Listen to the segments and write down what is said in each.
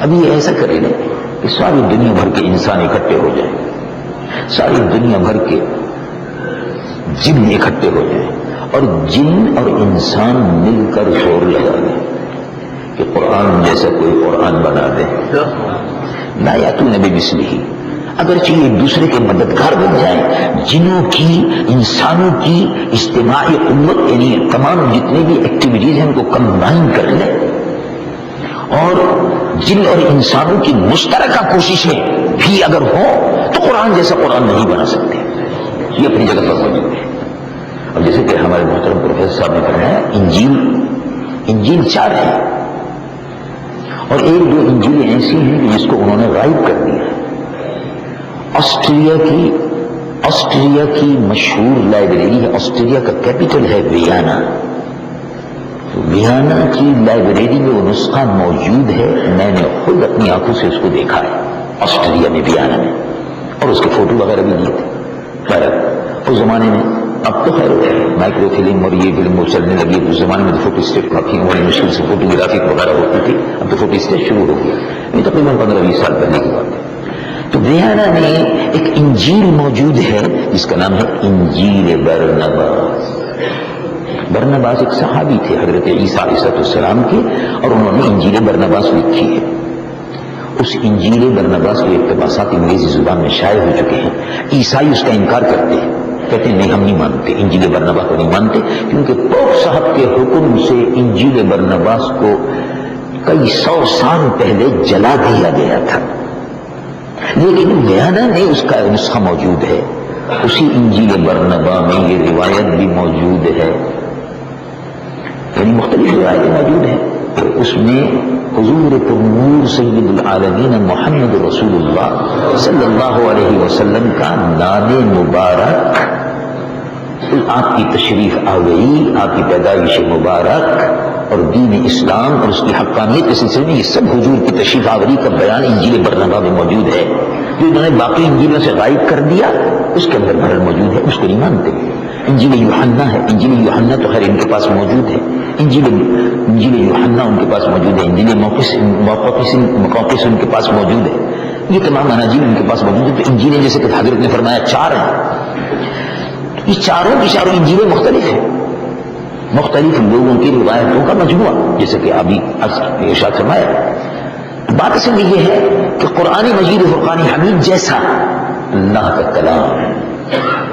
ابھی یہ ایسا کرے نا کہ ساری دنیا بھر کے انسان اکٹھے ہو جائیں، ساری دنیا بھر کے جن اکٹھے ہو جائیں اور جن اور انسان مل کر زور لگا دیں کہ قرآن جیسا کوئی قرآن بنا دے، لا یاتون بمثلہ، اگرچہ ایک دوسرے کے مددگار بن جائیں، جنوں کی انسانوں کی اجتماعی قوت یعنی تمام جتنے بھی ایکٹیویٹیز ہیں ان کو کمبائن کر لیں اور جن اور انسانوں کی مشترکہ کوششیں بھی اگر ہوں تو قرآن جیسا قرآن نہیں بنا سکتے، یہ اپنی جگہ پر موجود ہے۔ اور جیسے کہ ہمارے محترم پروفیسر صاحب نے فرمایا انجیل 4 ہے اور 1-2 انجیلیں ایسی ہیں کہ جس کو انہوں نے غائب کر دیا ہے۔ آسٹریا کی مشہور لائبریری ہے، آسٹریا کا کیپٹل ہے ویانا کی لائبریری میں وہ نسخہ موجود ہے، میں نے خود اپنی آنکھوں سے اس کو دیکھا ہے، آسٹریا میں ویانا میں، اور اس کے فوٹو وغیرہ بھی دیے تھے۔ خیر اس زمانے میں، اب تو خیر مائکرو فلم اور یہ فلم وہ چلنے لگی، اس زمانے میں تو فوٹو اسٹیٹ کافی بڑی مشکل سے فوٹوگرافی وغیرہ ہوتی تھی، اب تو فوٹو اسٹیٹ شروع ہو گیا، یہ تقریباً 15-20 سال پہلے کی بات ہے۔ تو ویانا میں ایک انجیل موجود ہے جس کا نام ہے انجیل برنباس۔ برنباس ایک صحابی تھے حضرت عیسیٰ علیہ السلام کے، اور انہوں نے انجیل برنباس لکھی ہے۔ اس انجیل برنباس کے اقتباسات انگریزی زبان میں شائع ہو چکے ہیں۔ عیسائی اس کا انکار کرتے ہیں، کہتے ہیں نہیں ہم نہیں مانتے، انجیل برنباس کو نہیں مانتے، کیونکہ پوپ صاحب کے حکم سے انجیل برنباس کو کئی 100 سال پہلے جلا دیا گیا تھا، لیکن ویانا میں اس کا نسخہ موجود ہے۔ اسی انجیل برنبا میں یہ روایت بھی موجود ہے، یعنی مختلف روایتیں موجود ہیں۔ اس میں حضور پرنور سید العالمین محمد رسول اللہ صلی اللہ علیہ وسلم کا نام مبارک، آپ کی تشریف آوری، آپ کی پیدائش مبارک اور دین اسلام اور اس کی حقانیت کے سلسلے میں یہ سب حضور کی تشریف آوری کا بیان انجیل برنبا میں موجود ہے۔ جو انہوں نے باقی انجیلوں سے غائب کر دیا اس کے اندر بھرل موجود ہے، اس کو نہیں مانتے۔ انجیل یوحنا ہے، انجیل یوحنا تو خیر ان کے پاس موجود ہے، انجیل یوحنا ان کے پاس موجود ہے، انجیل مقدس ان کے پاس موجود ہے، یہ تمام اناجیل ان کے پاس موجود ہے۔ تو انجیلیں جیسے کہ حضرت نے فرمایا 4 ہیں، یہ چاروں کی چاروں انجیلیں مختلف ہیں، مختلف لوگوں کی روایتوں کا مجموعہ، جیسے کہ ابھی ارشاد فرمایا۔ بات اصل میں یہ ہے کہ قرآن مجید فرقان حمید جیسا اللہ کا کلام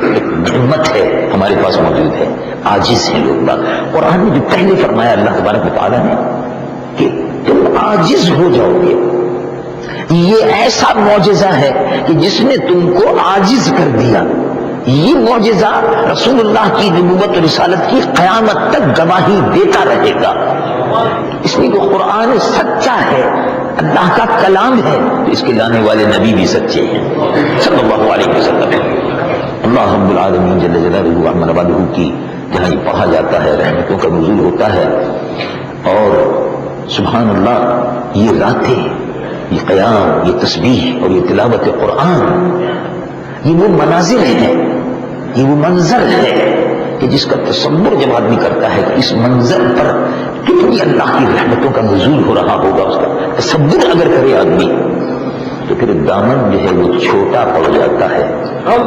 ایک نعمت ہے، ہمارے پاس موجود ہے، عاجز ہیں لوگ باگ۔ قرآن میں جو پہلے فرمایا اللہ تبارک و تعالیٰ نے کہ تم عاجز ہو جاؤ گے، یہ ایسا معجزہ ہے کہ جس نے تم کو عاجز کر دیا۔ یہ معجزہ رسول اللہ کی نبوت و رسالت کی قیامت تک گواہی دیتا رہے گا، اس لیے کہ قرآن سچا ہے، اللہ کا کلام ہے، تو اس کے لانے والے نبی بھی سچے ہیں صلی اللہ علیہ وسلم۔ اللہ رب العالمین جل جلالہ عما والہ کی جہاں یہ پڑھا جاتا ہے رحمتوں کا نزول ہوتا ہے، اور سبحان اللہ یہ راتیں، یہ قیام، یہ تسبیح اور یہ تلاوت قرآن، یہ وہ مناظر ہیں، یہ وہ منظر ہے کہ جس کا تصور جب آدمی کرتا ہے کہ اس منظر پر کتنی اللہ کی رحمتوں کا نزول ہو رہا ہوگا، اس کا تصور اگر کرے آدمی تو پھر دامن جو ہے وہ چھوٹا پڑ جاتا ہے۔ اور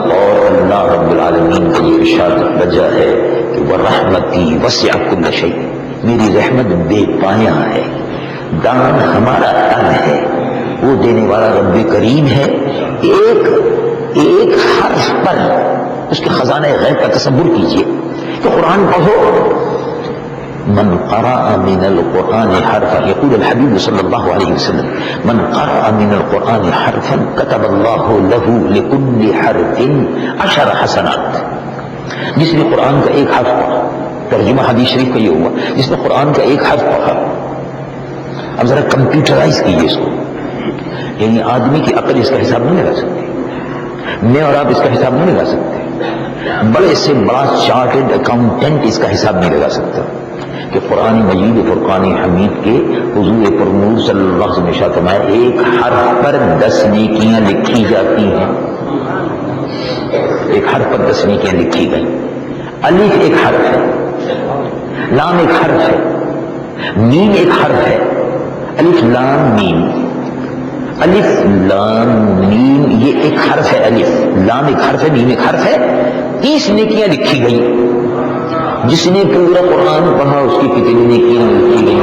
اللہ رب العالمین کا یہ ارشاد وجہ ہے کہ وَرَحْمَتِي وَسِعَتْ كُلَّ شَيْءٍ، میری رحمت بے پایہ ہے، دامن ہمارا تن ہے، وہ دینے والا رب کریم ہے۔ ایک حرف پر اس کے خزانہ غیب کا تصور کیجئے کہ قرآن پڑھو، من قرأ من القرآن حرفا، يقول الحبيب صلی اللہ علیہ وسلم من قرأ من القرآن حرفا كتب الله له لكل حرف 10 حسنات۔ جس نے قرآن کا ایک حرف پڑھا، ترجمہ حدیث شریف کا یہ ہوا، جس نے قرآن کا ایک حرف پڑھا، اب ذرا کمپیوٹرائز کیجئے اس کو، یعنی آدمی کی عقل اس کا حساب نہیں لگا سکتی، میں اور آپ اس کا حساب نہیں لگا سکتے، بڑے سے بڑا چارٹرڈ اکاؤنٹنٹ اس کا حساب نہیں لگا سکتا کہ قرآن مجید فرقان حمید کے حضور پرنور صلی اللہ علیہ وسلم نے ارشاد فرمایا ایک حرف پر 10 نیکیاں لکھی جاتی ہیں، ایک حرف پر 10 نیکیاں لکھی گئی۔ الف ایک حرف ہے، لام ایک حرف ہے، میم ایک حرف ہے، الف لام میم، الف لام میم، یہ ایک حرف ہے الف، لام ایک حرف ہے، میم ایک حرف ہے، 30 نیکیاں لکھی گئی. جس نے پورا قرآن پڑھا اس کی کتنی نیکیاں لکھی گئی؟